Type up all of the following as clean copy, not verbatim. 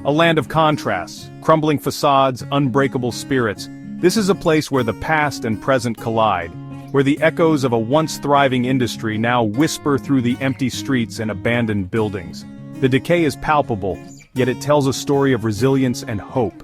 A land of contrasts, crumbling facades, unbreakable spirits. This is a place where the past and present collide, where the echoes of a once thriving industry now whisper through the empty streets and abandoned buildings. The decay is palpable, yet it tells a story of resilience and hope.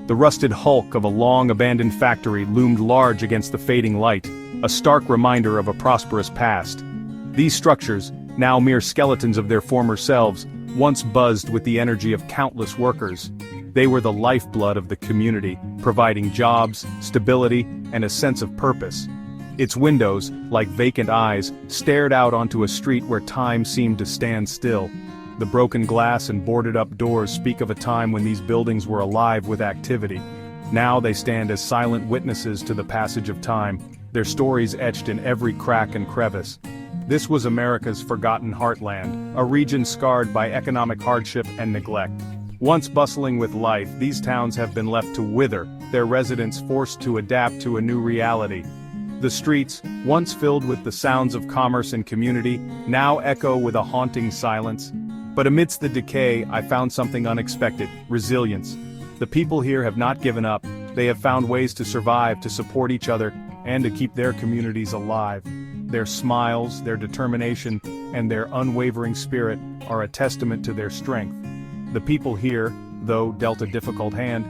The rusted hulk of a long-abandoned factory loomed large against the fading light, a stark reminder of a prosperous past. These structures, now mere skeletons of their former selves, once buzzed with the energy of countless workers. They were the lifeblood of the community, providing jobs, stability, and a sense of purpose. Its windows, like vacant eyes, stared out onto a street where time seemed to stand still. The broken glass and boarded-up doors speak of a time when these buildings were alive with activity. Now they stand as silent witnesses to the passage of time, their stories etched in every crack and crevice. This was America's forgotten heartland, a region scarred by economic hardship and neglect. Once bustling with life, these towns have been left to wither, their residents forced to adapt to a new reality. The streets, once filled with the sounds of commerce and community, now echo with a haunting silence. But amidst the decay, I found something unexpected: resilience. The people here have not given up. They have found ways to survive, to support each other, and to keep their communities alive. Their smiles, their determination, and their unwavering spirit are a testament to their strength. The people here, though dealt a difficult hand,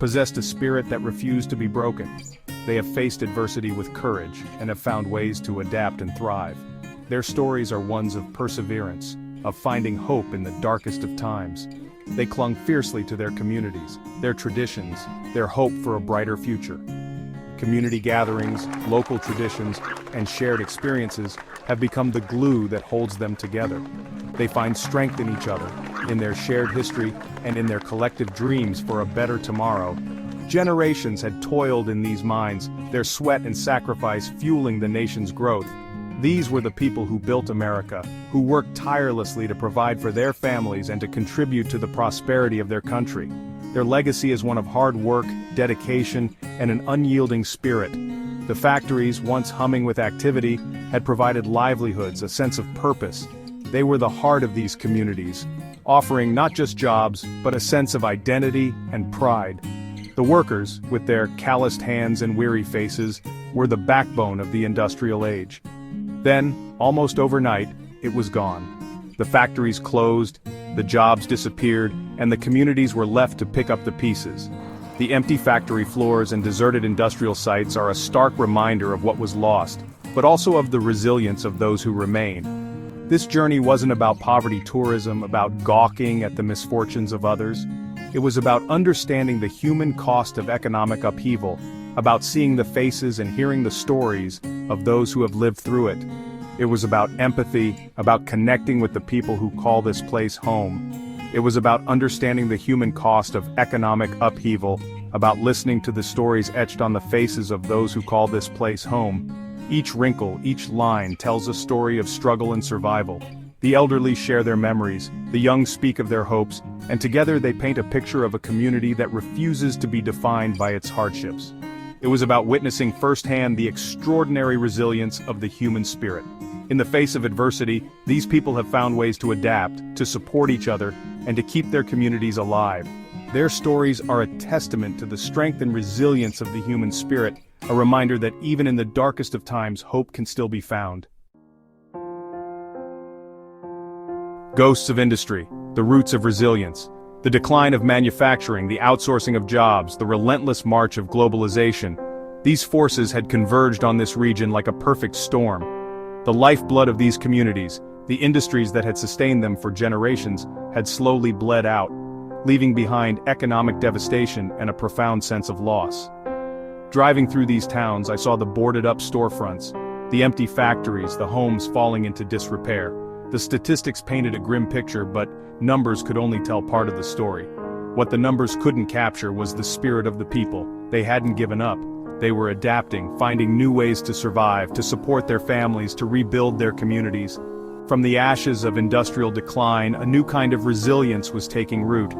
possessed a spirit that refused to be broken. They have faced adversity with courage and have found ways to adapt and thrive. Their stories are ones of perseverance, of finding hope in the darkest of times. They clung fiercely to their communities, their traditions, their hope for a brighter future. Community gatherings, local traditions, and shared experiences have become the glue that holds them together. They find strength in each other, in their shared history, and in their collective dreams for a better tomorrow. Generations had toiled in these mines, their sweat and sacrifice fueling the nation's growth. These were the people who built America, who worked tirelessly to provide for their families and to contribute to the prosperity of their country. Their legacy is one of hard work, dedication, and an unyielding spirit. The factories, once humming with activity, had provided livelihoods, a sense of purpose. They were the heart of these communities, offering not just jobs, but a sense of identity and pride. The workers, with their calloused hands and weary faces, were the backbone of the industrial age. Then, almost overnight, it was gone. The factories closed, the jobs disappeared, and the communities were left to pick up the pieces. The empty factory floors and deserted industrial sites are a stark reminder of what was lost, but also of the resilience of those who remain. This journey wasn't about poverty tourism, about gawking at the misfortunes of others. It was about understanding the human cost of economic upheaval, about seeing the faces and hearing the stories of those who have lived through it. It was about empathy, about connecting with the people who call this place home. It was about understanding the human cost of economic upheaval, about listening to the stories etched on the faces of those who call this place home. Each wrinkle, each line tells a story of struggle and survival. The elderly share their memories, the young speak of their hopes, and together they paint a picture of a community that refuses to be defined by its hardships. It was about witnessing firsthand the extraordinary resilience of the human spirit. In the face of adversity, these people have found ways to adapt, to support each other, and to keep their communities alive. Their stories are a testament to the strength and resilience of the human spirit, a reminder that even in the darkest of times, hope can still be found. Ghosts of industry, the roots of resilience. The decline of manufacturing, the outsourcing of jobs, the relentless march of globalization. These forces had converged on this region like a perfect storm. The lifeblood of these communities, the industries that had sustained them for generations, had slowly bled out, leaving behind economic devastation and a profound sense of loss. Driving through these towns, I saw the boarded-up storefronts, the empty factories, the homes falling into disrepair. The statistics painted a grim picture, but numbers could only tell part of the story. What the numbers couldn't capture was the spirit of the people. They hadn't given up. They were adapting, finding new ways to survive, to support their families, to rebuild their communities. From the ashes of industrial decline, a new kind of resilience was taking root.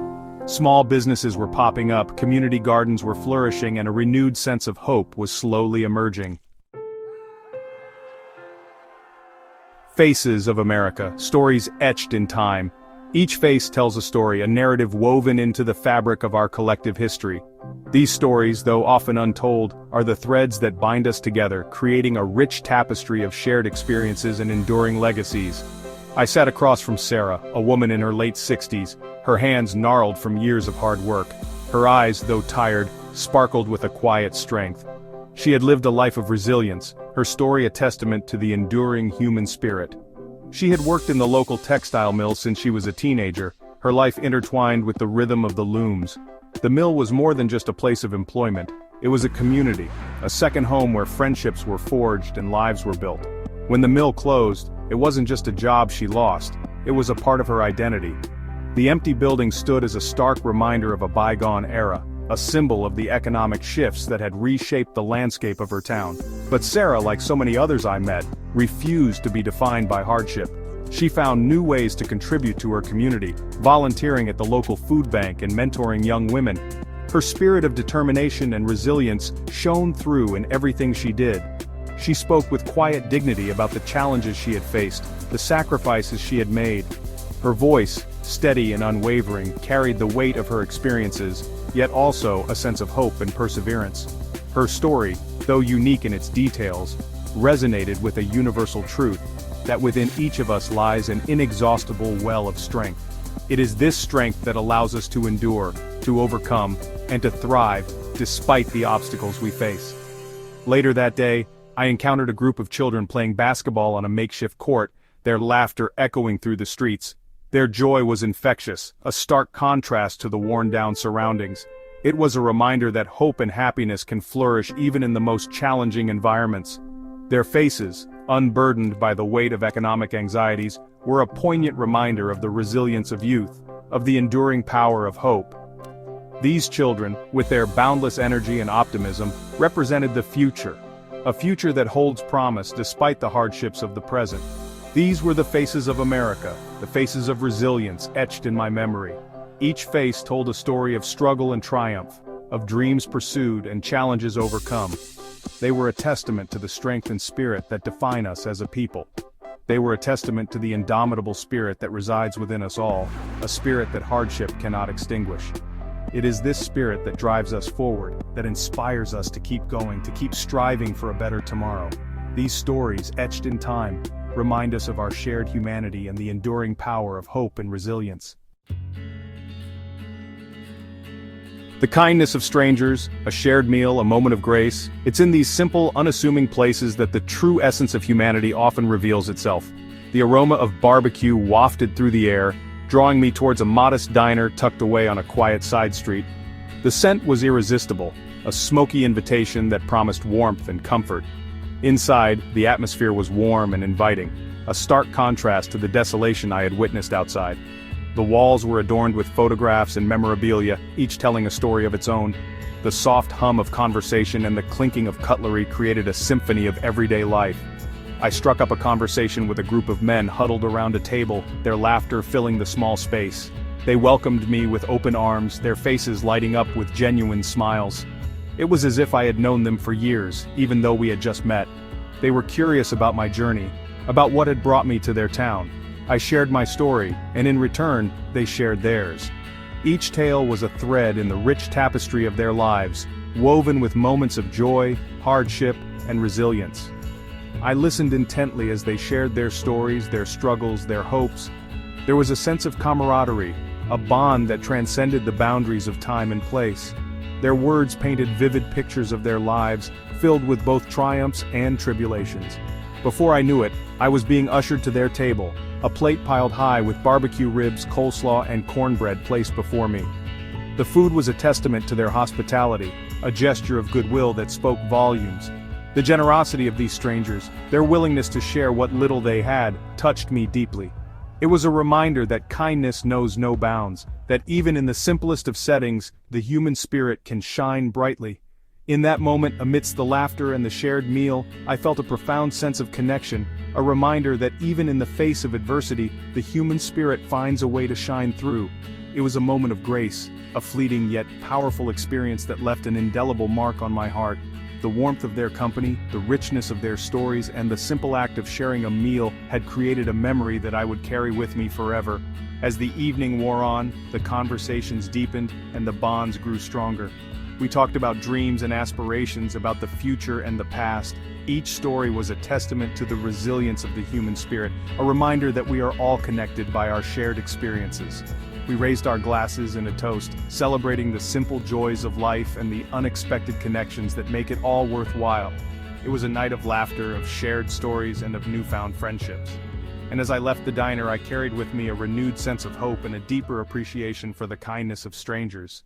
Small businesses were popping up, community gardens were flourishing, and a renewed sense of hope was slowly emerging. Faces of America, stories etched in time. Each face tells a story, a narrative woven into the fabric of our collective history. These stories, though often untold, are the threads that bind us together, creating a rich tapestry of shared experiences and enduring legacies. I sat across from Sarah, a woman in her late 60s, her hands gnarled from years of hard work. Her eyes, though tired, sparkled with a quiet strength. She had lived a life of resilience, her story a testament to the enduring human spirit. She had worked in the local textile mill since she was a teenager, her life intertwined with the rhythm of the looms. The mill was more than just a place of employment, it was a community, a second home where friendships were forged and lives were built. When the mill closed, it wasn't just a job she lost, it was a part of her identity. The empty building stood as a stark reminder of a bygone era, a symbol of the economic shifts that had reshaped the landscape of her town. But Sarah, like so many others I met, refused to be defined by hardship. She found new ways to contribute to her community, volunteering at the local food bank and mentoring young women. Her spirit of determination and resilience shone through in everything she did. She spoke with quiet dignity about the challenges she had faced, the sacrifices she had made. Her voice, steady and unwavering, carried the weight of her experiences, yet also a sense of hope and perseverance. Her story, though unique in its details, resonated with a universal truth, that within each of us lies an inexhaustible well of strength. It is this strength that allows us to endure, to overcome, and to thrive, despite the obstacles we face. Later that day, I encountered a group of children playing basketball on a makeshift court, their laughter echoing through the streets. Their joy was infectious, a stark contrast to the worn-down surroundings. It was a reminder that hope and happiness can flourish even in the most challenging environments. Their faces, unburdened by the weight of economic anxieties, were a poignant reminder of the resilience of youth, of the enduring power of hope. These children, with their boundless energy and optimism, represented the future, a future that holds promise despite the hardships of the present. These were the faces of America, the faces of resilience etched in my memory. Each face told a story of struggle and triumph, of dreams pursued and challenges overcome. They were a testament to the strength and spirit that define us as a people. They were a testament to the indomitable spirit that resides within us all, a spirit that hardship cannot extinguish. It is this spirit that drives us forward, that inspires us to keep going, to keep striving for a better tomorrow. These stories, etched in time, remind us of our shared humanity and the enduring power of hope and resilience. The kindness of strangers, a shared meal, a moment of grace, it's in these simple, unassuming places that the true essence of humanity often reveals itself. The aroma of barbecue wafted through the air, drawing me towards a modest diner tucked away on a quiet side street. The scent was irresistible, a smoky invitation that promised warmth and comfort. Inside, the atmosphere was warm and inviting, a stark contrast to the desolation I had witnessed outside. The walls were adorned with photographs and memorabilia, each telling a story of its own. The soft hum of conversation and the clinking of cutlery created a symphony of everyday life. I struck up a conversation with a group of men huddled around a table, their laughter filling the small space. They welcomed me with open arms, their faces lighting up with genuine smiles. It was as if I had known them for years, even though we had just met. They were curious about my journey, about what had brought me to their town. I shared my story, and in return, they shared theirs. Each tale was a thread in the rich tapestry of their lives, woven with moments of joy, hardship, and resilience. I listened intently as they shared their stories, their struggles, their hopes. There was a sense of camaraderie, a bond that transcended the boundaries of time and place. Their words painted vivid pictures of their lives, filled with both triumphs and tribulations. Before I knew it, I was being ushered to their table, a plate piled high with barbecue ribs, coleslaw, and cornbread placed before me. The food was a testament to their hospitality, a gesture of goodwill that spoke volumes. The generosity of these strangers, their willingness to share what little they had, touched me deeply. It was a reminder that kindness knows no bounds, that even in the simplest of settings, the human spirit can shine brightly. In that moment, amidst the laughter and the shared meal, I felt a profound sense of connection, a reminder that even in the face of adversity, the human spirit finds a way to shine through. It was a moment of grace, a fleeting yet powerful experience that left an indelible mark on my heart. The warmth of their company, the richness of their stories, and the simple act of sharing a meal had created a memory that I would carry with me forever. As the evening wore on, the conversations deepened, and the bonds grew stronger. We talked about dreams and aspirations, about the future and the past. Each story was a testament to the resilience of the human spirit, a reminder that we are all connected by our shared experiences. We raised our glasses in a toast, celebrating the simple joys of life and the unexpected connections that make it all worthwhile. It was a night of laughter, of shared stories, and of newfound friendships. And as I left the diner, I carried with me a renewed sense of hope and a deeper appreciation for the kindness of strangers.